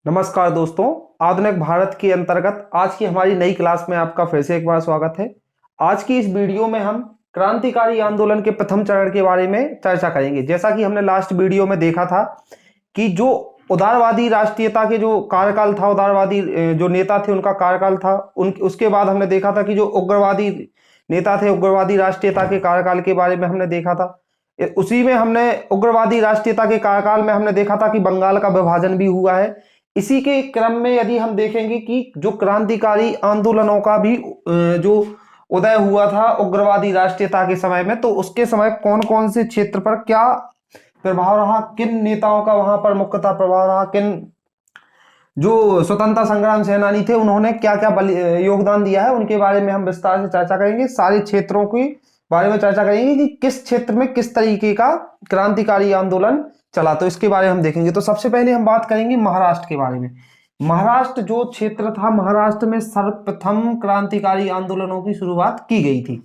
नमस्कार दोस्तों। आधुनिक भारत के अंतर्गत आज की हमारी नई क्लास में आपका फिर से एक बार स्वागत है। आज की इस वीडियो में हम क्रांतिकारी आंदोलन के प्रथम चरण के बारे में चर्चा करेंगे। जैसा कि हमने लास्ट वीडियो में देखा था कि जो उदारवादी राष्ट्रीयता के जो कार्यकाल था, उदारवादी जो नेता थे उनका कार्यकाल था, उसके बाद हमने देखा था कि जो उग्रवादी नेता थे, उग्रवादी राष्ट्रीयता के कार्यकाल के बारे में हमने देखा था। उसी में हमने उग्रवादी राष्ट्रीयता के कार्यकाल में हमने देखा था कि बंगाल का विभाजन भी हुआ है। इसी के क्रम में यदि हम देखेंगे कि जो क्रांतिकारी आंदोलनों का भी जो उदय हुआ था उग्रवादी राष्ट्रीयता के समय में, तो उसके समय कौन कौन से क्षेत्र पर क्या प्रभाव रहा, किन नेताओं का वहां पर मुख्यतः प्रभाव रहा, किन जो स्वतंत्रता संग्राम सेनानी थे उन्होंने क्या क्या योगदान दिया है, उनके बारे में हम विस्तार से चर्चा करेंगे। सारे क्षेत्रों के बारे में चर्चा करेंगे कि किस क्षेत्र में किस तरीके का क्रांतिकारी आंदोलन चला, तो इसके बारे में हम देखेंगे। तो सबसे पहले हम बात करेंगे महाराष्ट्र के बारे में। महाराष्ट्र जो क्षेत्र था, महाराष्ट्र में सर्वप्रथम क्रांतिकारी आंदोलनों की शुरुआत की गई थी।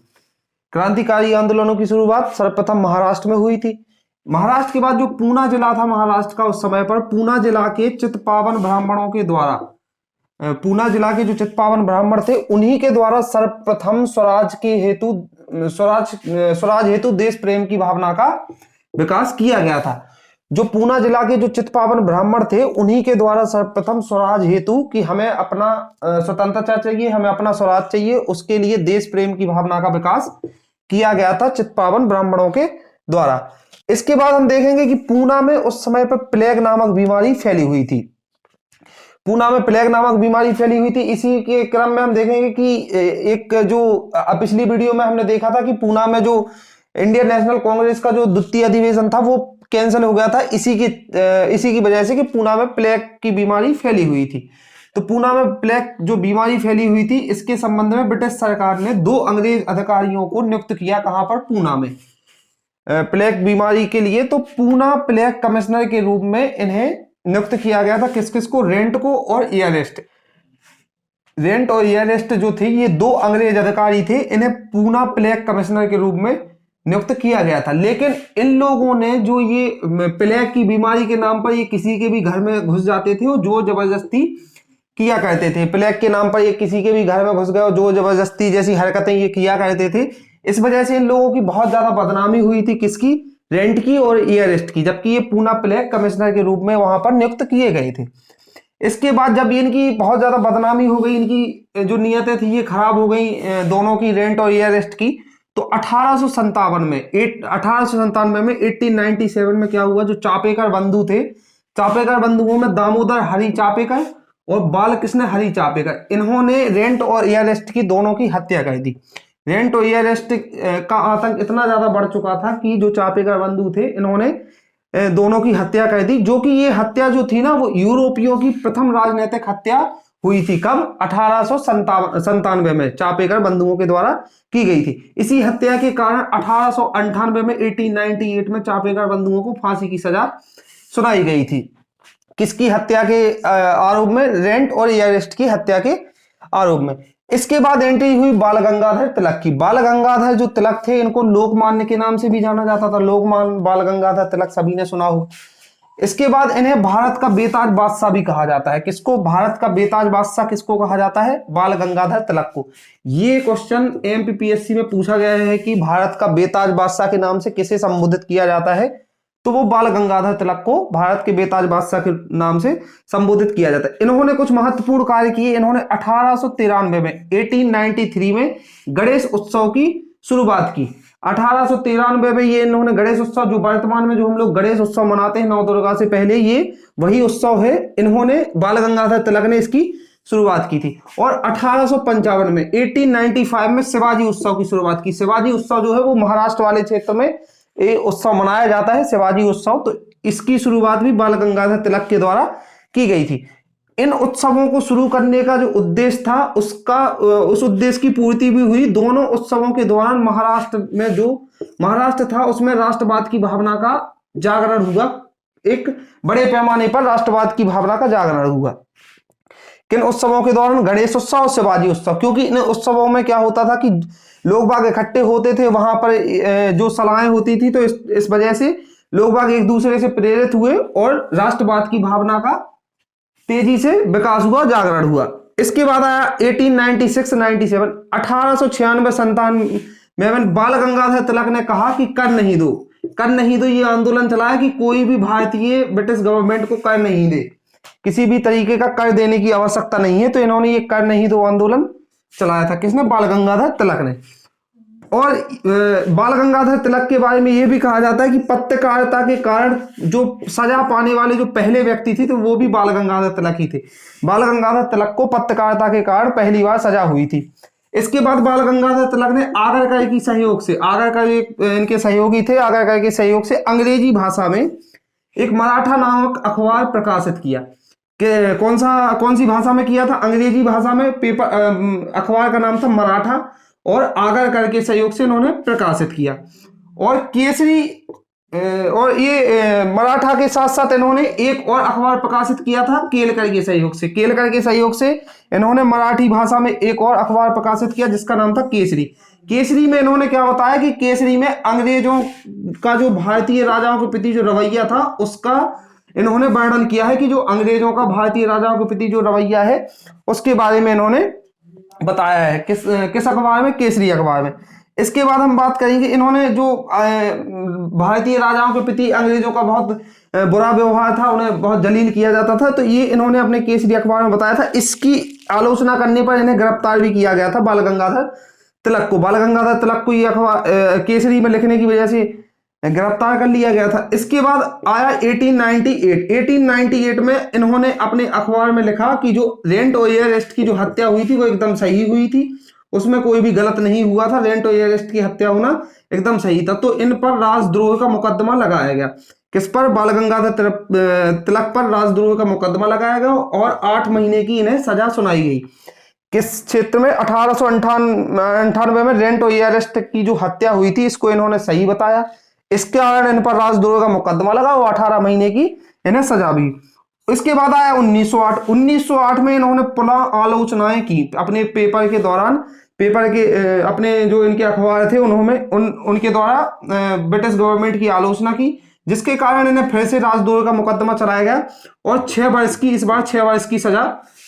क्रांतिकारी आंदोलनों की शुरुआत सर्वप्रथम महाराष्ट्र में हुई थी। महाराष्ट्र के बाद जो पूना जिला था महाराष्ट्र का, उस समय पर पूना जिला के चित्पावन ब्राह्मणों के द्वारा, पूना जिला के जो चित्पावन ब्राह्मण थे उन्हीं के द्वारा सर्वप्रथम स्वराज हेतु देश प्रेम की भावना का विकास किया गया था। जो पूना जिला के जो चित्पावन ब्राह्मण थे उन्हीं के द्वारा सर्वप्रथम स्वराज हेतु कि हमें अपना स्वतंत्रता चाहिए, हमें अपना स्वराज चाहिए, उसके लिए देश प्रेम की भावना का विकास किया गया था चित्पावन ब्राह्मणों के द्वारा। इसके बाद हम देखेंगे कि पूना में उस समय पर प्लेग नामक बीमारी फैली हुई थी। पूना में प्लेग नामक बीमारी फैली हुई थी। इसी के क्रम में हम देखेंगे कि एक जो पिछली वीडियो में हमने देखा था कि पूना में जो इंडियन नेशनल कांग्रेस का जो द्वितीय अधिवेशन था वो कैंसिल हो गया था, इसी की वजह से कि पूना में प्लेग की बीमारी फैली हुई थी। तो पूना में प्लेग जो बीमारी फैली हुई थी, इसके संबंध में ब्रिटिश सरकार ने 2 अंग्रेज अधिकारियों को नियुक्त किया। कहां पर? पूना में, प्लेग बीमारी के लिए। तो पूना प्लेग कमिश्नर के रूप में इन्हें नियुक्त किया गया था। किस किस को? रेंट को और एयरस्ट। रेंट और एयरस्ट जो थे ये 2 अंग्रेज अधिकारी थे, इन्हें पूना प्लेग कमिश्नर के रूप में नियुक्त किया गया था। लेकिन इन लोगों ने जो ये प्लेग की बीमारी के नाम पर ये किसी के भी घर में घुस जाते थे और जोर जबरदस्ती किया करते थे। प्लेग के नाम पर ये किसी के भी घर में घुस गए और जोर जबरदस्ती जैसी हरकतें ये किया करते थे। इस वजह से इन लोगों की बहुत ज्यादा बदनामी हुई थी। किसकी? रेंट की और एयरस्ट की, जबकि ये पूना प्लेग कमिश्नर के रूप में वहां पर नियुक्त किए गए थे। इसके बाद जब इनकी बहुत ज्यादा बदनामी हो गई, इनकी जो नियतें थी ये खराब हो गई दोनों की, रेंट और एयरस्ट की, तो 1897 में 1897 में क्या हुआ? जो चापेकर बंधु थे, चापेकर बंधुओं में दामोदर हरि चापेकर और बालकृष्ण हरि चापेकर, इन्होंने रेंट और एयरस्ट की दोनों की हत्या कर दी। रेंट और एयरस्ट का आतंक इतना ज्यादा बढ़ चुका था कि जो चापेकर बंधु थे इन्होंने दोनों की हत्या कर दी। जो कि ये हत्या जो थी ना, वो यूरोपियों की प्रथम राजनीतिक हत्या हुई थी। कब? 1897 में चापेकर बंधुओं के द्वारा की गई थी। इसी हत्या के कारण 1898 में 1898 में चापेकर बंधुओं को फांसी की सजा सुनाई गई थी। किसकी हत्या के आरोप में? रेंट और एयरस्ट की हत्या के आरोप में। इसके बाद एंट्री हुई बाल गंगाधर तिलक की। बाल गंगाधर जो तिलक थे, इनको लोकमान्य के नाम से भी जाना जाता था। लोकमान्य बाल गंगाधर तिलक सभी ने सुना हो। इसके बाद इन्हें भारत का बेताज बादशाह भी कहा जाता है। किसको? भारत का बेताज बादशाह किसको कहा जाता है? बाल गंगाधर तिलक को। ये क्वेश्चन एमपीपीएससी में पूछा गया है कि भारत का बेताज बादशाह के नाम से किसे संबोधित किया जाता है, तो वो बाल गंगाधर तिलक को भारत के बेताज बादशाह के नाम से संबोधित किया जाता है। इन्होंने कुछ महत्वपूर्ण कार्य किए। इन्होंने 1893 में 1893 में गणेश उत्सव की शुरुआत की। 1893 में ये इन्होंने गणेश उत्सव, जो वर्तमान में जो हम लोग गणेश उत्सव मनाते हैं 9 दुर्गा से पहले, ये वही उत्सव है। इन्होंने बाल गंगाधर तिलक ने इसकी शुरुआत की थी। और 1855 में 1895 में शिवाजी उत्सव की शुरुआत की। शिवाजी उत्सव जो है वो महाराष्ट्र वाले क्षेत्र में ये उत्सव मनाया जाता है, शिवाजी उत्सव। तो इसकी शुरुआत भी बाल गंगाधर तिलक के द्वारा की गई थी। इन उत्सवों को शुरू करने का जो उद्देश्य था उस उद्देश्य की पूर्ति भी हुई। दोनों उत्सवों के दौरान महाराष्ट्र में जो महाराष्ट्र था उसमें राष्ट्रवाद की भावना का जागरण हुआ। एक बड़े पैमाने पर राष्ट्रवाद की भावना का जागरण हुआ। किन उत्सवों के दौरान? गणेश उत्सव और शिवाजी उत्सव। क्योंकि इन उत्सवों में क्या होता था कि लोग बाग इकट्ठे होते थे, वहां पर जो सलाहें होती थी, तो इस वजह से लोग बाग एक दूसरे से प्रेरित हुए और राष्ट्रवाद की भावना का तेजी से विकास हुआ, जागरण हुआ। इसके बाद आया 1896-97, 1896-97 में बाल गंगाधर तिलक ने कहा कि कर नहीं दो, कर नहीं दो, ये आंदोलन चलाया कि कोई भी भारतीय ब्रिटिश गवर्नमेंट को कर नहीं दे, किसी भी तरीके का कर देने की आवश्यकता नहीं है। तो इन्होंने ये कर नहीं दो आंदोलन चलाया था, किसने? बाल गंगाधर तिलक ने। और बाल गंगाधर तिलक के बारे में यह भी कहा जाता है कि पत्रकारिता के कारण जो सजा पाने वाले जो पहले व्यक्ति थे तो वो भी बाल गंगाधर तिलक ही थे। बाल गंगाधर तिलक को पत्रकारिता के कारण पहली बार सजा हुई थी। इसके बाद बाल गंगाधर तिलक ने आगरकर की सहयोग से, आगरकर एक इनके सहयोगी थे, आगरकर के सहयोग से अंग्रेजी भाषा में एक मराठा नामक अखबार प्रकाशित किया। कि कौन सी भाषा में किया था? अंग्रेजी भाषा में। पेपर अखबार का नाम था मराठा, और आगरकर के सहयोग से इन्होंने प्रकाशित किया। और केसरी और ये मराठा के साथ साथ इन्होंने एक और अखबार प्रकाशित किया था केलकर के सहयोग से। केलकर के सहयोग से इन्होंने मराठी भाषा में एक और अखबार प्रकाशित किया जिसका नाम था केसरी। केसरी में इन्होंने क्या बताया कि केसरी में अंग्रेजों का जो भारतीय राजाओं के प्रति जो रवैया था उसका इन्होंने वर्णन किया है, कि जो अंग्रेजों का भारतीय राजाओं के प्रति जो रवैया है उसके बारे में इन्होंने बताया है। किस अखबार में? केसरी अखबार में। इसके बाद हम बात करेंगे, इन्होंने जो भारतीय राजाओं के प्रति अंग्रेजों का बहुत बुरा व्यवहार था, उन्हें बहुत जलील किया जाता था, तो ये इन्होंने अपने केसरी अखबार में बताया था। इसकी आलोचना करने पर इन्हें गिरफ्तार भी किया गया था, बाल गंगाधर तिलक को। बाल गंगाधर तिलक को ये अखबार केसरी में लिखने की वजह से गिरफ्तार कर लिया गया था। इसके बाद आया 1898 में इन्होंने अपने अखबार में लिखा कि जो रेंट ओयरस्ट की जो हत्या हुई थी वो एकदम सही हुई थी, उसमें कोई भी गलत नहीं हुआ था, रेंट ओयरस्ट की हत्या होना एकदम सही था। तो इन पर राजद्रोह का मुकदमा लगाया गया। किस पर? बाल गंगाधर तिलक पर राजद्रोह का मुकदमा लगाया गया और 8 महीने की इन्हें सजा सुनाई गई। किस क्षेत्र में? 1898 में रेंट ओयरस्ट की जो हत्या हुई थी इसको इन्होंने सही बताया, इसके कारण इन पर राजद्रोह का मुकदमा लगा और 18 महीने की इन्हें सजा भी। इसके बाद आया 1908 में इन्होंने पुनः आलोचनाएं की अपने पेपर के दौरान। पेपर के अपने जो इनके अखबार थे उन्होंने उनके द्वारा ब्रिटिश गवर्नमेंट की आलोचना की, जिसके कारण इन्हें फिर से राजद्रोह का मुकदमा चलाया गया और 6 वर्ष की, इस बार 6 वर्ष की सजा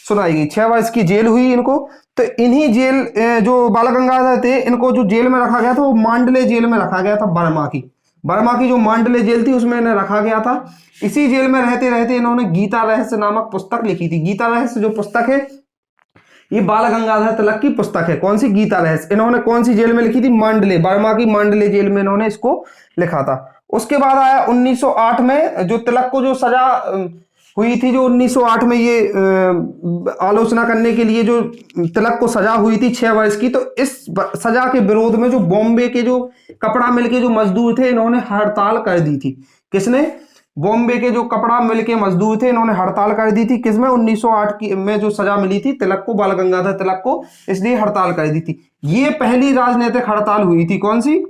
सुनाई गई। 6 वर्ष की जेल हुई इनको। तो इन्हीं जेल जो बाल गंगाधर थे इनको जो जेल में रखा गया था वो मांडले जेल में रखा गया था। बर्मा की जो मांडले जेल थी उसमें इन्हें रखा गया था। इसी जेल में रहते रहते इन्होंने गीता रहस्य नामक पुस्तक लिखी थी। गीता रहस्य जो पुस्तक है ये बाल गंगाधर तिलक की पुस्तक है। कौन सी? गीता रहस्य। इन्होंने कौन सी जेल में लिखी थी? मांडले, बर्मा की मांडले जेल में इन्होंने इसको लिखा था। उसके बाद आया 1908 में जो तिलक को जो सजा हुई थी, जो 1908 में ये आलोचना करने के लिए जो तिलक को सजा हुई थी 6 वर्ष की, तो इस सजा के विरोध में जो बॉम्बे के जो कपड़ा मिल के जो मजदूर थे इन्होंने हड़ताल कर दी थी। किसने? बॉम्बे के जो कपड़ा मिल के मजदूर थे इन्होंने हड़ताल कर दी थी। किसमें? 1908 में जो सजा मिली थी तिलक को, बाल गंगाधर तिलक को, इसलिए हड़ताल कर दी थी। ये पहली राजनीतिक हड़ताल हुई थी। कौन सी?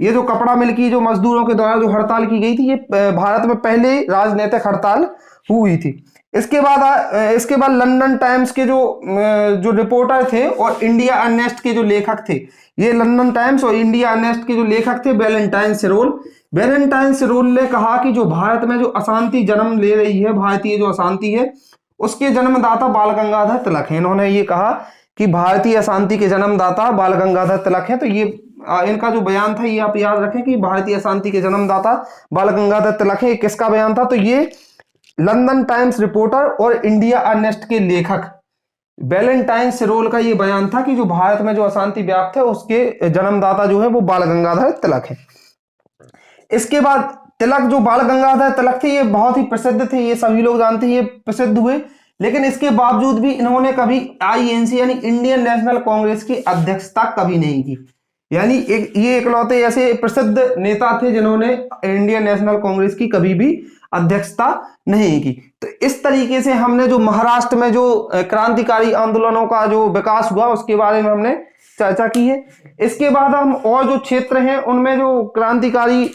ये जो कपड़ा मिल की जो मजदूरों के द्वारा जो हड़ताल की गई थी, ये भारत में पहले राजनीतिक हड़ताल हुई थी। इसके बाद लंदन टाइम्स के जो रिपोर्टर थे और इंडिया अननेस्ट के जो लेखक थे, ये लंदन टाइम्स और इंडिया अननेस्ट के जो लेखक थे वैलेंटाइन सिरोल ने कहा कि जो भारत में जो अशांति जन्म ले रही है, भारतीय जो अशांति है उसके जन्मदाता बाल गंगाधर तिलक है। इन्होंने ये कहा कि भारतीय अशांति के जन्मदाता बाल गंगाधर तिलक है। तो ये इनका जो बयान था ये आप याद रखें कि भारतीय अशांति के जन्मदाता बाल गंगाधर तिलक है। किसका बयान था? तो ये लंदन टाइम्स रिपोर्टर और इंडिया अननेस्ट के लेखक वैलेंटाइन सिरोल का ये बयान था कि जो भारत में जो अशांति व्याप्त है उसके जन्मदाता जो है वो बाल गंगाधर तिलक है। इसके बाद तिलक, जो बाल गंगाधर तिलक थे, ये बहुत ही प्रसिद्ध थे, ये सभी लोग जानते हैं, ये प्रसिद्ध हुए, लेकिन इसके बावजूद भी इन्होंने कभी आईएनसी यानी इंडियन नेशनल कांग्रेस की अध्यक्षता कभी नहीं की। यानी ये इकलौते ऐसे प्रसिद्ध नेता थे जिन्होंने इंडियन नेशनल कांग्रेस की कभी भी अध्यक्षता नहीं की। तो इस तरीके से हमने जो महाराष्ट्र में जो क्रांतिकारी आंदोलनों का जो विकास हुआ उसके बारे में हमने चर्चा की है। इसके बाद हम और जो क्षेत्र हैं उनमें जो क्रांतिकारी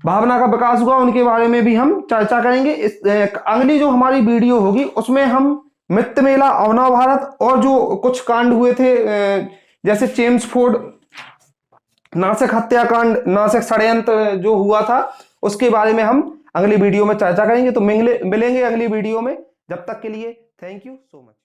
भावना का विकास हुआ उनके बारे में भी हम चर्चा करेंगे। अगली जो हमारी वीडियो होगी उसमें हम मित्त मेला, अवनव भारत और जो कुछ कांड हुए थे जैसे चेम्सफोर्ड, नासिक हत्याकांड, नासिक षड्यंत्र जो हुआ था उसके बारे में हम अगली वीडियो में चर्चा करेंगे। तो मिलेंगे अगली वीडियो में। जब तक के लिए थैंक यू सो मच।